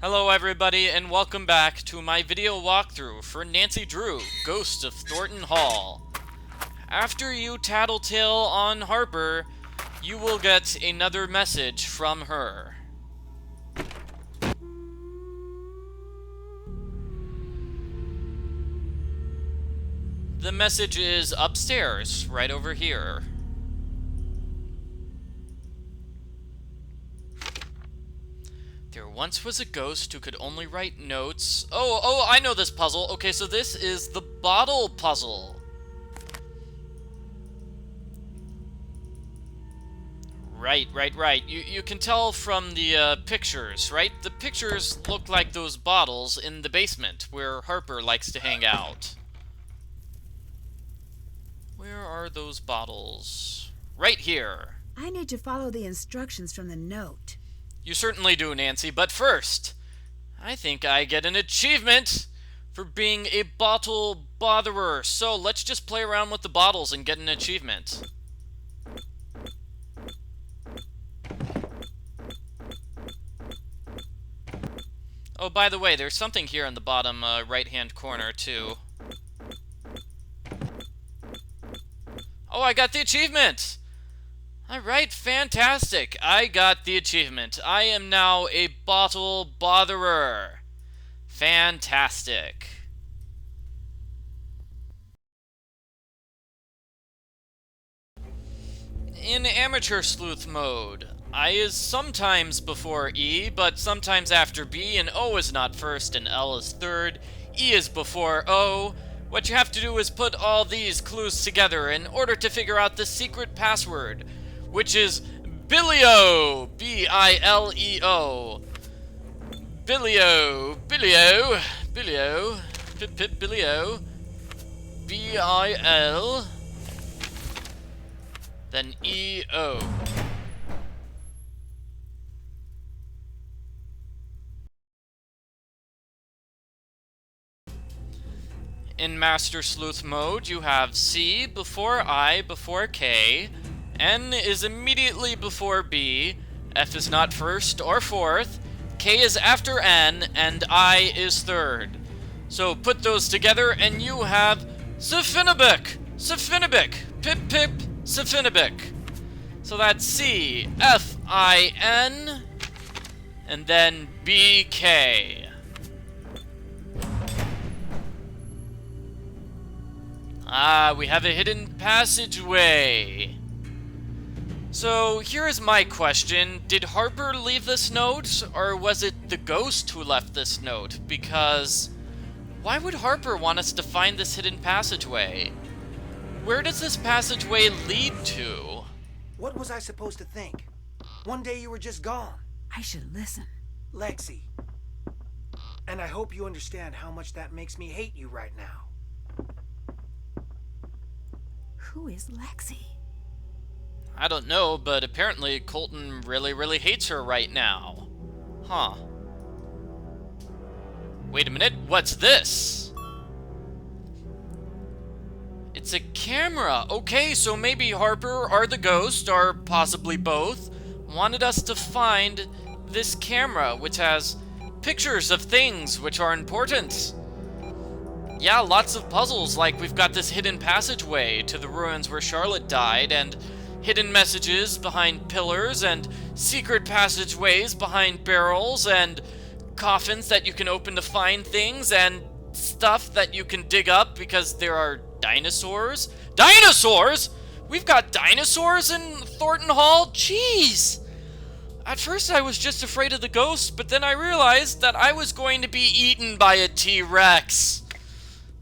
Hello everybody, and welcome back to my video walkthrough for Nancy Drew, Ghost of Thornton Hall. After you tattletale on Harper, you will get another message from her. The message is upstairs, right over here. There once was a ghost who could only write notes. Oh, I know this puzzle. Okay, so this is the bottle puzzle. Right. You can tell from the pictures, right? The pictures look like those bottles in the basement where Harper likes to hang out. Where are those bottles? Right here. I need to follow the instructions from the note. You certainly do, Nancy, but first, I think I get an achievement for being a bottle botherer. So let's just play around with the bottles and get an achievement. Oh, by the way, there's something here in the bottom right-hand corner, too. Oh, I got the achievement! Alright, fantastic. I got the achievement. I am now a bottle botherer. Fantastic. In amateur sleuth mode, I is sometimes before E, but sometimes after B, and O is not first and L is third. E is before O. What you have to do is put all these clues together in order to figure out the secret password, which is Bilio, B-I-L-E-O. Bilio, Bilio, B-I-L, then E-O. In Master Sleuth mode, you have C before I before K, N is immediately before B, F is not first or fourth, K is after N, and I is third. So put those together and you have Safinabic! Pip, Safinabic. So that's C, F, I, N, and then B, K. Ah, we have a hidden passageway. So, here is my question. Did Harper leave this note, or was it the ghost who left this note? Because, why would Harper want us to find this hidden passageway? Where does this passageway lead to? What was I supposed to think? One day you were just gone. I should listen. Lexi. And I hope you understand how much that makes me hate you right now. Who is Lexi? I don't know, but apparently Colton really hates her right now. Huh. Wait a minute, what's this? It's a camera. Okay, so maybe Harper or the ghost, or possibly both, wanted us to find this camera, which has pictures of things which are important. Yeah, lots of puzzles, like we've got this hidden passageway to the ruins where Charlotte died, and hidden messages behind pillars, and secret passageways behind barrels, and coffins that you can open to find things, and stuff that you can dig up because there are dinosaurs. Dinosaurs?! We've got dinosaurs in Thornton Hall? Jeez! At first I was just afraid of the ghost, but then I realized that I was going to be eaten by a T-Rex.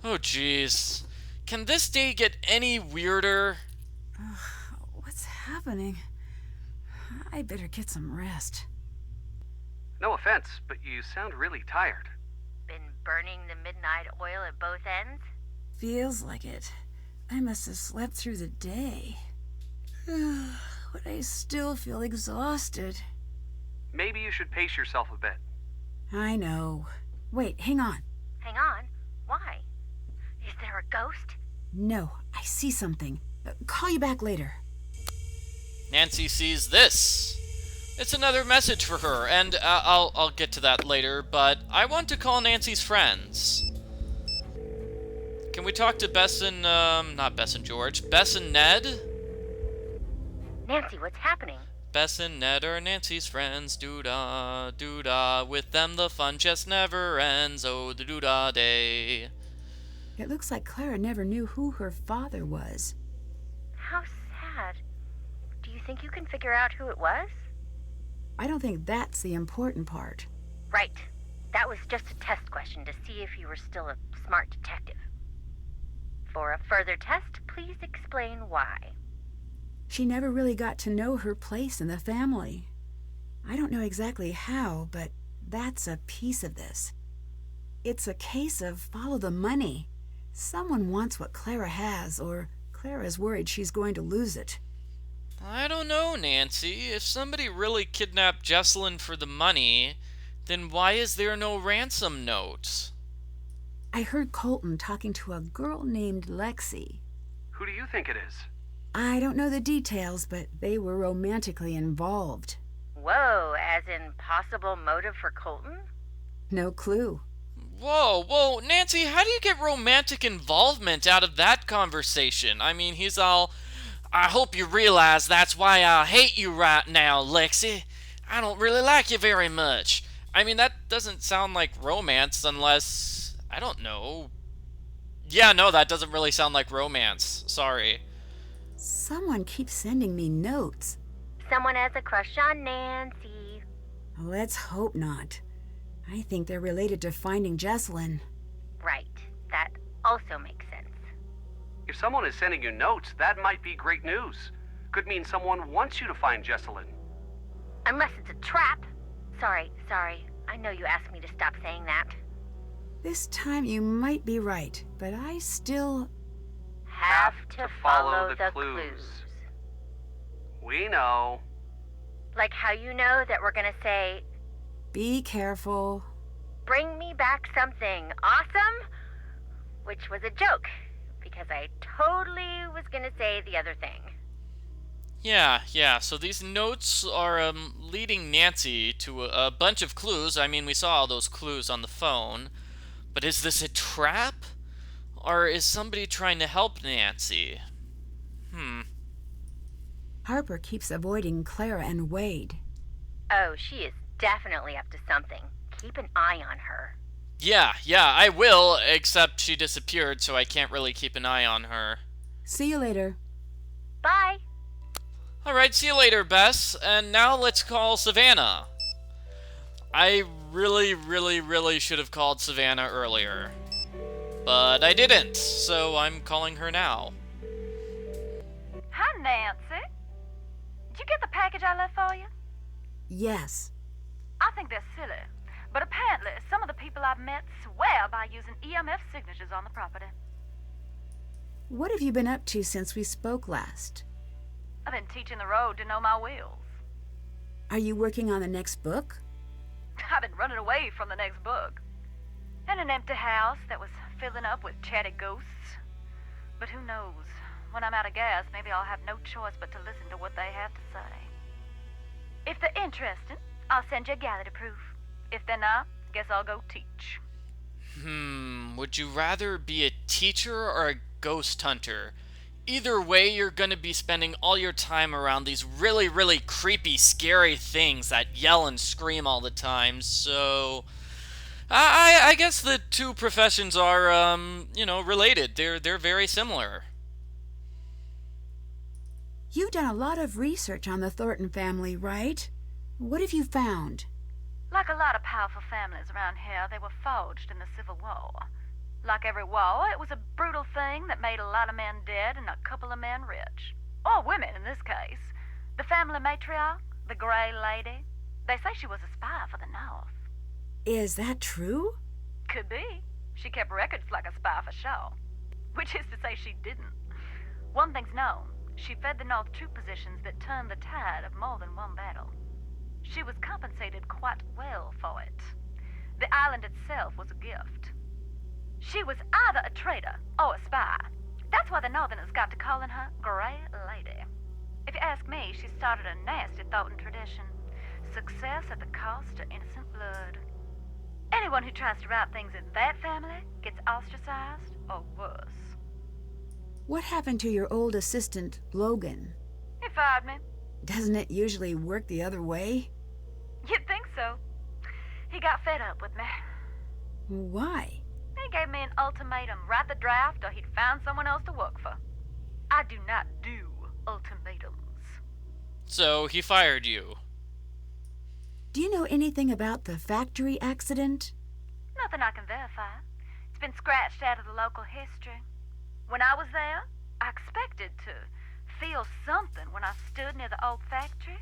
Oh, jeez. Can this day get any weirder? What's happening? I better get some rest. No offense, but you sound really tired. Been burning the midnight oil at both ends? Feels like it. I must have slept through the day. But I still feel exhausted. Maybe you should pace yourself a bit. I know. Wait, hang on. Hang on. Why? Is there a ghost? No, I see something. Call you back later. Nancy sees this. It's another message for her, and I'll get to that later, but I want to call Nancy's friends. Can we talk to Bess and, not Bess and George, Bess and Ned? Nancy, what's happening? Bess and Ned are Nancy's friends, doo-dah, doo-dah, with them the fun just never ends, oh, the doo-dah day. It looks like Clara never knew who her father was. How sad. Do you think you can figure out who it was? I don't think that's the important part. Right. That was just a test question to see if you were still a smart detective. For a further test, please explain why. She never really got to know her place in the family. I don't know exactly how, but that's a piece of this. It's a case of follow the money. Someone wants what Clara has, or Clara's worried she's going to lose it. I don't know, Nancy. If somebody really kidnapped Jessalyn for the money, then why is there no ransom note? I heard Colton talking to a girl named Lexi. Who do you think it is? I don't know the details, but they were romantically involved. Whoa, as in possible motive for Colton? No clue. Whoa, Nancy, how do you get romantic involvement out of that conversation? I mean, he's all, I hope you realize that's why I hate you right now, Lexi. I don't really like you very much. I mean, that doesn't sound like romance unless, I don't know. Yeah, no, that doesn't really sound like romance. Sorry. Someone keeps sending me notes. Someone has a crush on Nancy. Let's hope not. I think they're related to finding Jessalyn. Right. That also makes sense. If someone is sending you notes, that might be great news. Could mean someone wants you to find Jessalyn. Unless it's a trap. Sorry. I know you asked me to stop saying that. This time you might be right, but I still... Have to follow the clues. We know. Like how you know that we're gonna say, Be careful. bring me back something awesome? Which was a joke, because I totally was gonna say the other thing. Yeah, so these notes are leading Nancy to a bunch of clues. I mean, we saw all those clues on the phone. But is this a trap? Or is somebody trying to help Nancy? Harper keeps avoiding Clara and Wade. Oh, she is definitely up to something. Keep an eye on her. Yeah, I will, except she disappeared, so I can't really keep an eye on her. See you later. Bye. Alright, see you later, Bess. And now let's call Savannah. I really should have called Savannah earlier. But I didn't, so I'm calling her now. Hi, Nancy. Did you get the package I left for you? Yes. I think they're silly, but apparently some of the people I've met swear by using EMF signatures on the property. What have you been up to since we spoke last? I've been teaching the road to know my wheels. Are you working on the next book? I've been running away from the next book. In an empty house that was filling up with chatty ghosts. But who knows? When I'm out of gas, maybe I'll have no choice but to listen to what they have to say. If they're interested, I'll send you a gallery proof. If they're not, guess I'll go teach. Would you rather be a teacher or a ghost hunter? Either way, you're gonna be spending all your time around these really creepy, scary things that yell and scream all the time, so... I guess the two professions are, related. They're very similar. You've done a lot of research on the Thornton family, right? What have you found? Like a lot of powerful families around here, they were forged in the Civil War. Like every war, it was a brutal thing that made a lot of men dead and a couple of men rich. Or women, in this case. The family matriarch, the Gray Lady, they say she was a spy for the North. Is that true? Could be. She kept records like a spy for sure. Which is to say she didn't. One thing's known. She fed the North troop positions that turned the tide of more than one battle. She was compensated quite well for it. The island itself was a gift. She was either a traitor or a spy. That's why the Northerners got to calling her Gray Lady. If you ask me, she started a nasty Thornton tradition. success at the cost of innocent blood. Anyone who tries to right things in that family gets ostracized or worse. What happened to your old assistant, Logan? He fired me. Doesn't it usually work the other way? You'd think so. He got fed up with me. Why? He gave me an ultimatum: write the draft or he'd find someone else to work for. I do not do ultimatums. So he fired you. Do you know anything about the factory accident? Nothing I can verify. It's been scratched out of the local history. When I was there, I expected to feel something when I stood near the old factory.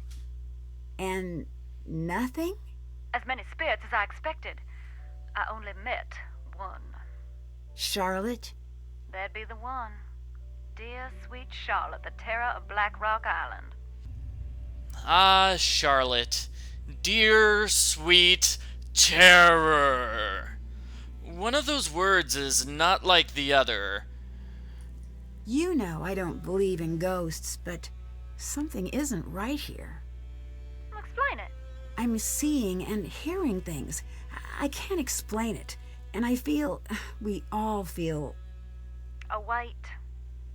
And nothing? As many spirits as I expected. I only met one. Charlotte? That'd be the one. Dear, sweet Charlotte, the terror of Black Rock Island. Ah, Charlotte. Dear, sweet terror. One of those words is not like the other. You know I don't believe in ghosts, but something isn't right here. Explain it. I'm seeing and hearing things. I can't explain it. And I feel, we all feel... A weight.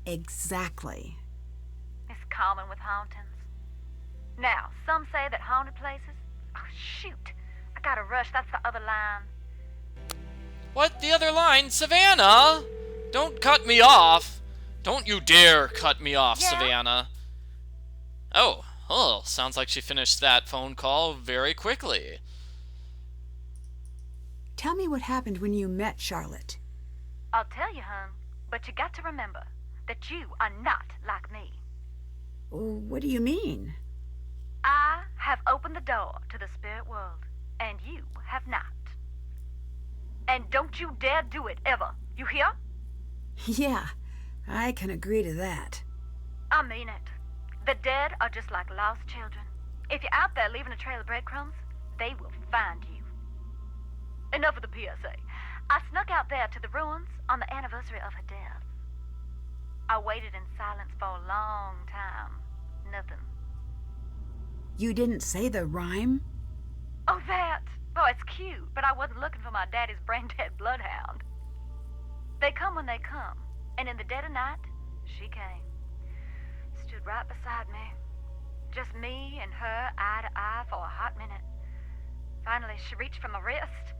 Exactly. It's common with hauntings. Now, some say that haunted places... Oh, shoot. I gotta rush. That's the other line. What? The other line? Savannah! Don't cut me off. Don't you dare cut me off, Yeah? Savannah. Oh, sounds like she finished that phone call very quickly. Tell me what happened when you met Charlotte. I'll tell you, hon. But you got to remember that you are not like me. What do you mean? I have opened the door to the spirit world, and you have not. And don't you dare do it, ever. You hear? Yeah, I can agree to that. I mean it. The dead are just like lost children. If you're out there leaving a trail of breadcrumbs, they will find you. Enough of the PSA. I snuck out there to the ruins on the anniversary of her death. I waited in silence for a long time. Nothing. You didn't say the rhyme? Oh, that. Oh, it's cute, but I wasn't looking for my daddy's brain-dead bloodhound. They come when they come, and in the dead of night, she came. Stood right beside me. Just me and her, eye to eye, for a hot minute. Finally, she reached for my wrist.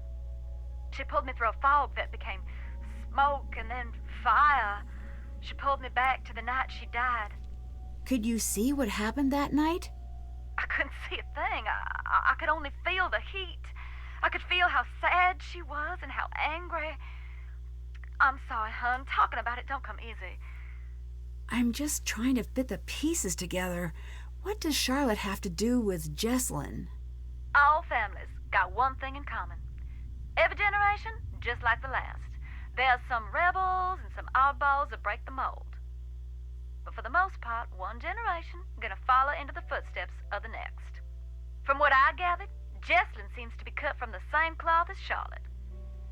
She pulled me through a fog that became smoke and then fire. She pulled me back to the night she died. Could you see what happened that night? I couldn't see a thing. I could only feel the heat. I could feel how sad she was and how angry. I'm sorry, hon. Talking about it don't come easy. I'm just trying to fit the pieces together. What does Charlotte have to do with Jessalyn? All families got one thing in common. Every generation, just like the last. There's some rebels and some oddballs that break the mold. But for the most part, one generation gonna follow into the footsteps of the next. From what I gathered, Jessalyn seems to be cut from the same cloth as Charlotte.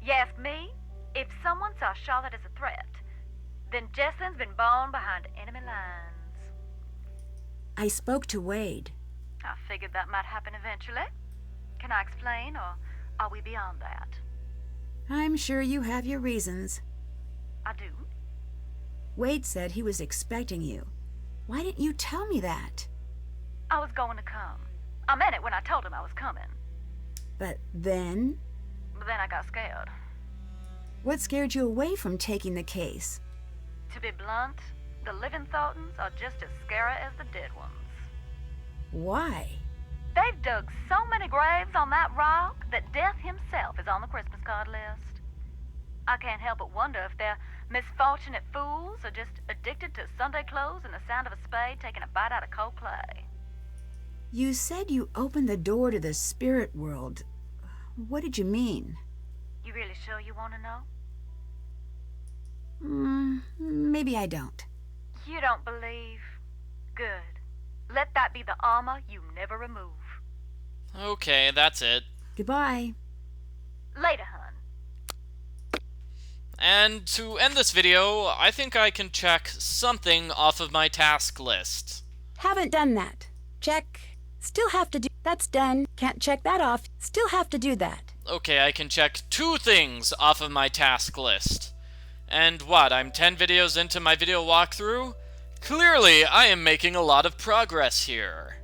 You ask me, if someone saw Charlotte as a threat, then Jessalyn's been born behind enemy lines. I spoke to Wade. I figured that might happen eventually. Can I explain, or are we beyond that? I'm sure you have your reasons. I do. Wade said he was expecting you. Why didn't you tell me that? I was going to come. I meant it when I told him I was coming. But then? But then I got scared. What scared you away from taking the case? To be blunt, the living Thorntons are just as scary as the dead ones. Why? They've dug so many graves on that rock that death himself is on the Christmas card list. I can't help but wonder if they're misfortunate fools or just addicted to Sunday clothes and the sound of a spade taking a bite out of cold clay. You said you opened the door to the spirit world. What did you mean? You really sure you want to know? Maybe I don't. You don't believe? Good. Let that be the armor you never remove. Okay, that's it. Goodbye. Later, hun. And to end this video, I think I can check something off of my task list. Haven't done that. Check. Still have to do... That's done. Can't check that off. Still have to do that. Okay, I can check 2 things off of my task list. And what, I'm 10 videos into my video walkthrough? Clearly, I am making a lot of progress here.